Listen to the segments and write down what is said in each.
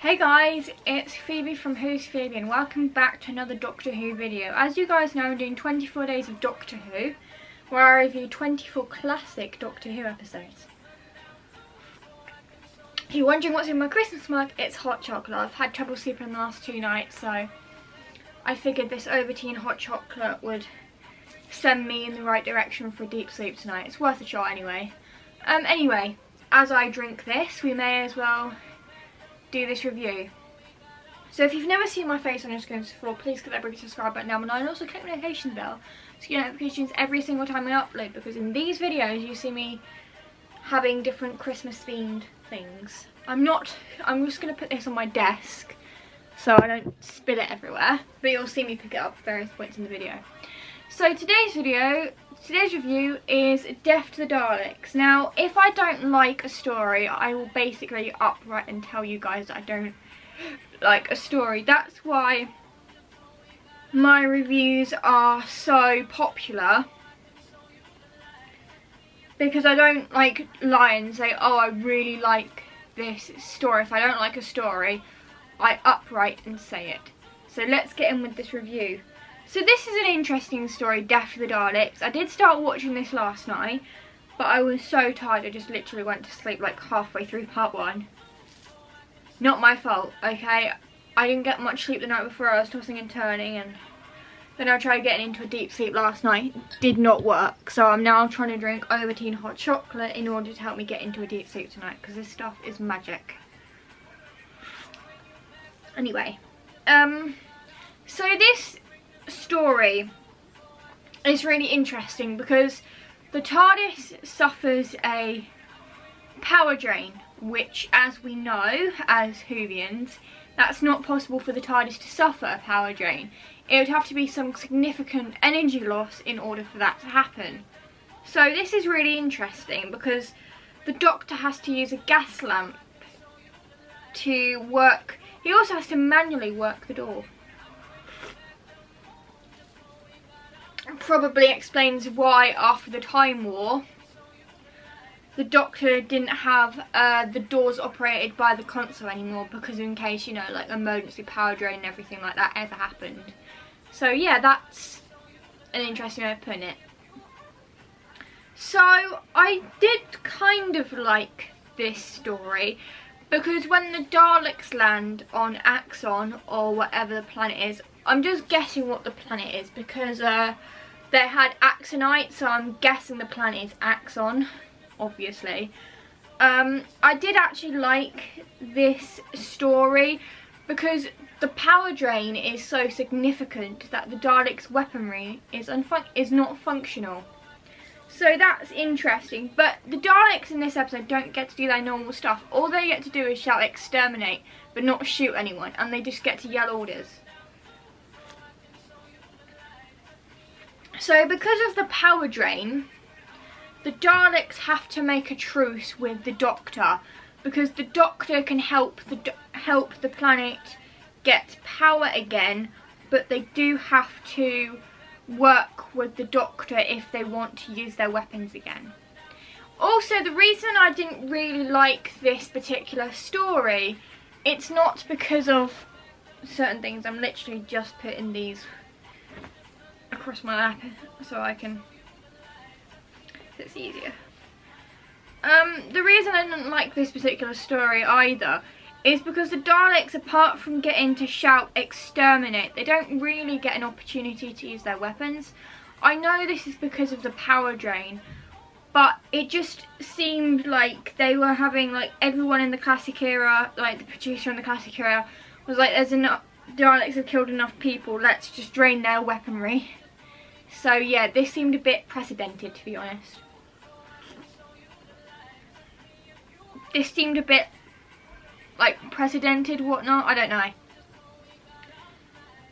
Hey guys, it's Phoebe from Who's Phoebe and welcome back to another Doctor Who video. As you guys know, I'm doing 24 days of Doctor Who, where I review 24 classic Doctor Who episodes. If you're wondering what's in my Christmas mug, it's hot chocolate. I've had trouble sleeping the last 2 nights, so I figured this Ovaltine hot chocolate would send me in the right direction for a deep sleep tonight. It's worth a shot anyway. Anyway, as I drink this, we may as well do this review. So if you've never seen my face on your screen before, please click that big subscribe button down below and also click the notification bell to get notifications every single time I upload, because in these videos you see me having different Christmas themed things. I'm just going to put this on my desk so I don't spill it everywhere, but you'll see me pick it up at various points in the video. So today's review is Death to the Daleks. Now, if I don't like a story, I will basically upright and tell you guys that I don't like a story. That's why my reviews are so popular, because I don't like lie and say, oh, I really like this story. If I don't like a story, I upright and say it. So let's get in with this review. So this is an interesting story, Death to the Daleks. I did start watching this last night, but I was so tired I just literally went to sleep like halfway through part 1. Not my fault, okay? I didn't get much sleep the night before. I was tossing and turning, and then I tried getting into a deep sleep last night. It did not work, so I'm now trying to drink Ovaltine hot chocolate in order to help me get into a deep sleep tonight, because this stuff is magic. Anyway, so this story is really interesting because the TARDIS suffers a power drain, which, as we know as Whovians, that's not possible for the TARDIS to suffer a power drain. It would have to be some significant energy loss in order for that to happen. So this is really interesting because the Doctor has to use a gas lamp to work. He also has to manually work the door. Probably explains why after the Time War the Doctor didn't have the doors operated by the console anymore, because in case, you know, like emergency power drain and everything like that ever happened. So yeah, that's an interesting way of putting it. So I did kind of like this story because when the Daleks land on Axon, or whatever the planet is, I'm just guessing what the planet is because they had Axonite, so I'm guessing the planet is Axon, obviously. I did actually like this story because the power drain is so significant that the Daleks' weaponry is not functional. So that's interesting, but the Daleks in this episode don't get to do their normal stuff. All they get to do is shout exterminate, but not shoot anyone, and they just get to yell orders. So because of the power drain, the Daleks have to make a truce with the Doctor, because the Doctor can help the planet get power again, but they do have to work with the Doctor if they want to use their weapons again. Also, the reason I didn't really like this particular story, it's not because of certain things. I'm literally just putting these across my lap so I can, it's easier. The reason I didn't like this particular story either is because the Daleks, apart from getting to shout exterminate, they don't really get an opportunity to use their weapons. I know this is because of the power drain, but it just seemed like they were having, like, everyone in the classic era, like the producer in the classic era was like, there's enough, Daleks have killed enough people, let's just drain their weaponry. So yeah, this seemed a bit precedented, to be honest. This seemed a bit like precedented, whatnot, I don't know.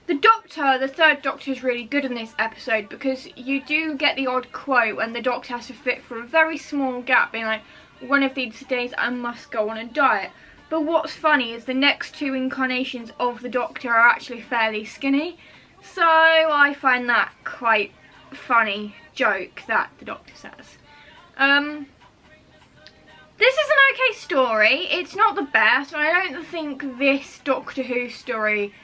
The Doctor, the third Doctor, is really good in this episode because you do get the odd quote and the Doctor has to fit for a very small gap, being like, one of these days I must go on a diet. But what's funny is the next 2 incarnations of the Doctor are actually fairly skinny, so I find that quite funny joke that the Doctor says. This is an okay story. It's not the best. I don't think this Doctor Who story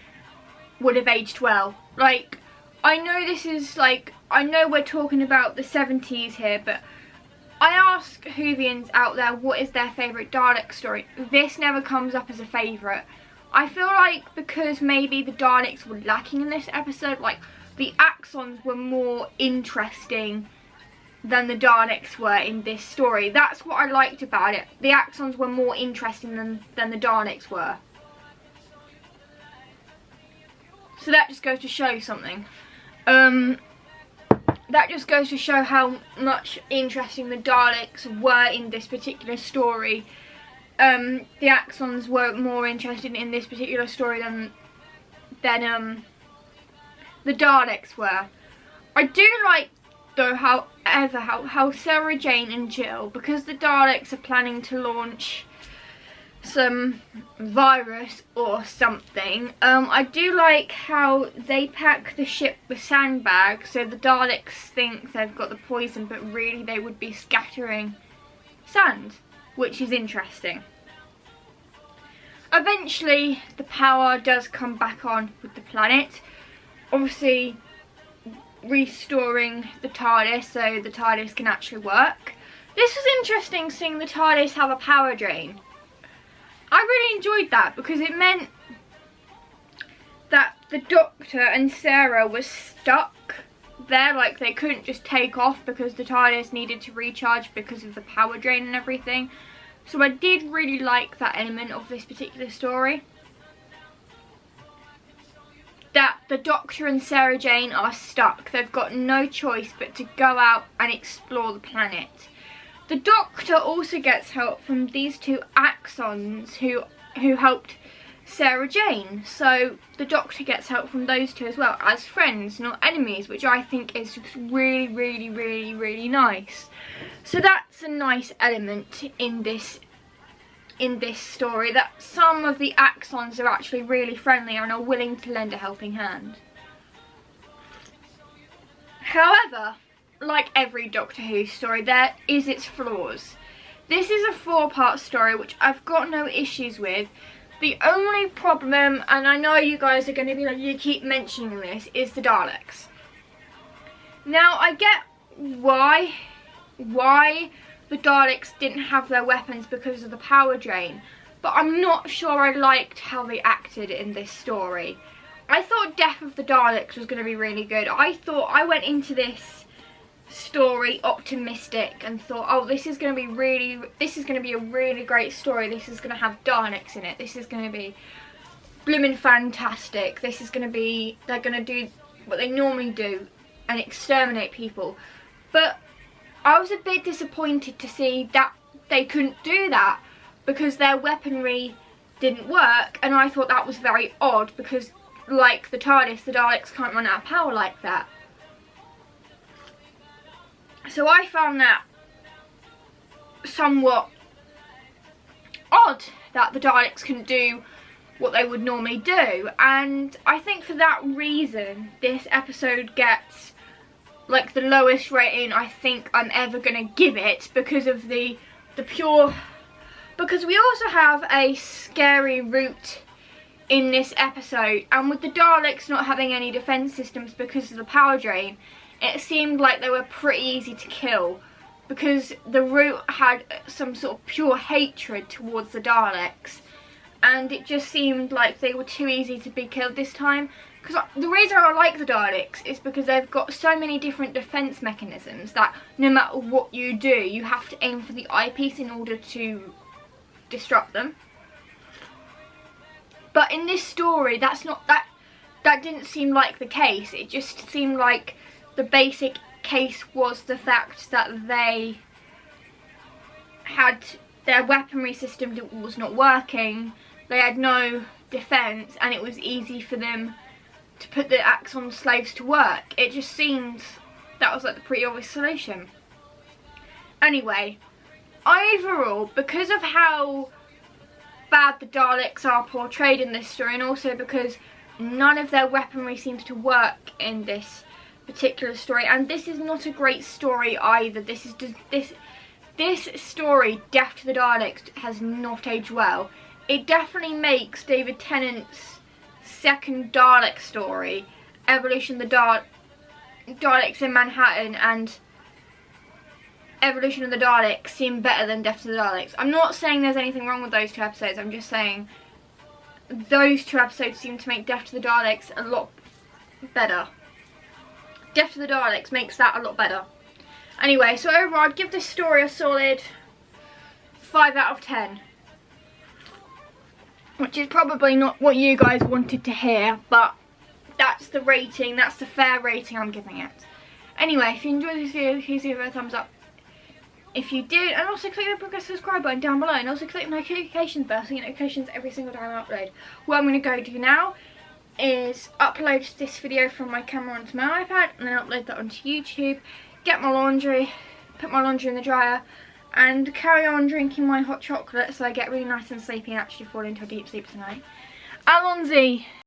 would have aged well. Like, I know this is like, I know we're talking about the 70s here, but I ask Whovians out there what is their favourite Dalek story. This never comes up as a favourite. I feel like because maybe the Daleks were lacking in this episode, like the Axons were more interesting than the Daleks were in this story. That's what I liked about it. The Axons were more interesting than the Daleks were. So that just goes to show something. That just goes to show how much interesting the Daleks were in this particular story. The Axons were more interested in this particular story than the Daleks were. I do like, though, how Sarah Jane and Jill, because the Daleks are planning to launch some virus or something, I do like how they pack the ship with sandbags, so the Daleks think they've got the poison, but really they would be scattering sand, which is interesting. Eventually the power does come back on with the planet, obviously restoring the TARDIS so the TARDIS can actually work. This was interesting, seeing the TARDIS have a power drain. I really enjoyed that because it meant that the Doctor and Sarah were stuck there, like they couldn't just take off because the TARDIS needed to recharge because of the power drain and everything. So I did really like that element of this particular story. That the Doctor and Sarah Jane are stuck. They've got no choice but to go out and explore the planet. The Doctor also gets help from these two Axons who helped Sarah Jane. So the Doctor gets help from those two as well, as friends, not enemies, which I think is just really, really, really, really nice. So that's a nice element in this story, that some of the Axons are actually really friendly and are willing to lend a helping hand. However, like every Doctor Who story, there is its flaws. This is a 4-part story, which I've got no issues with. The only problem, and I know you guys are going to be like, you keep mentioning this, is the Daleks. Now, I get why the Daleks didn't have their weapons because of the power drain, but I'm not sure I liked how they acted in this story. I thought Death of the Daleks was going to be really good. I went into this story optimistic and thought, oh, this is going to be a really great story. This is going to have Daleks in it. This is going to be blooming fantastic. This is going to be, they're going to do what they normally do and exterminate people. But I was a bit disappointed to see that they couldn't do that because their weaponry didn't work, and I thought that was very odd because, like the TARDIS, the Daleks can't run out of power like that. So I found that somewhat odd that the Daleks couldn't do what they would normally do, and I think for that reason this episode gets like the lowest rating I think I'm ever gonna give it, because of because we also have a scary route in this episode, and with the Daleks not having any defense systems because of the power drain, it seemed like they were pretty easy to kill because the route had some sort of pure hatred towards the Daleks, and it just seemed like they were too easy to be killed this time. Because the reason I like the Daleks is because they've got so many different defense mechanisms that no matter what you do, you have to aim for the eyepiece in order to disrupt them. But in this story, that didn't seem like the case. It just seemed like the basic case was the fact that they had their weaponry system that was not working, they had no defense, and it was easy for them to put the Axon slaves to work. It just seemed that was like the pretty obvious solution. Anyway, overall, because of how bad the Daleks are portrayed in this story, and also because none of their weaponry seems to work in this particular story, and this is not a great story either. This this story, Death to the Daleks, has not aged well. It definitely makes David Tennant's second Dalek story, Evolution of the Daleks in Manhattan and Evolution of the Daleks, seem better than Death to the Daleks. I'm not saying there's anything wrong with those 2 episodes, I'm just saying those 2 episodes seem to make Death to the Daleks a lot better. Death to the Daleks makes that a lot better. Anyway, so overall I'd give this story a solid 5 out of 10. Which is probably not what you guys wanted to hear, but that's the rating, that's the fair rating I'm giving it. Anyway, if you enjoyed this video, please give it a thumbs up if you did, and also click the progress subscribe button down below, and also click the notifications bell so you get notifications every single time I upload. What I'm going to go do now is upload this video from my camera onto my iPad and then upload that onto YouTube, get my laundry, put my laundry in the dryer, and carry on drinking my hot chocolate so I get really nice and sleepy and actually fall into a deep sleep tonight. Alonzi!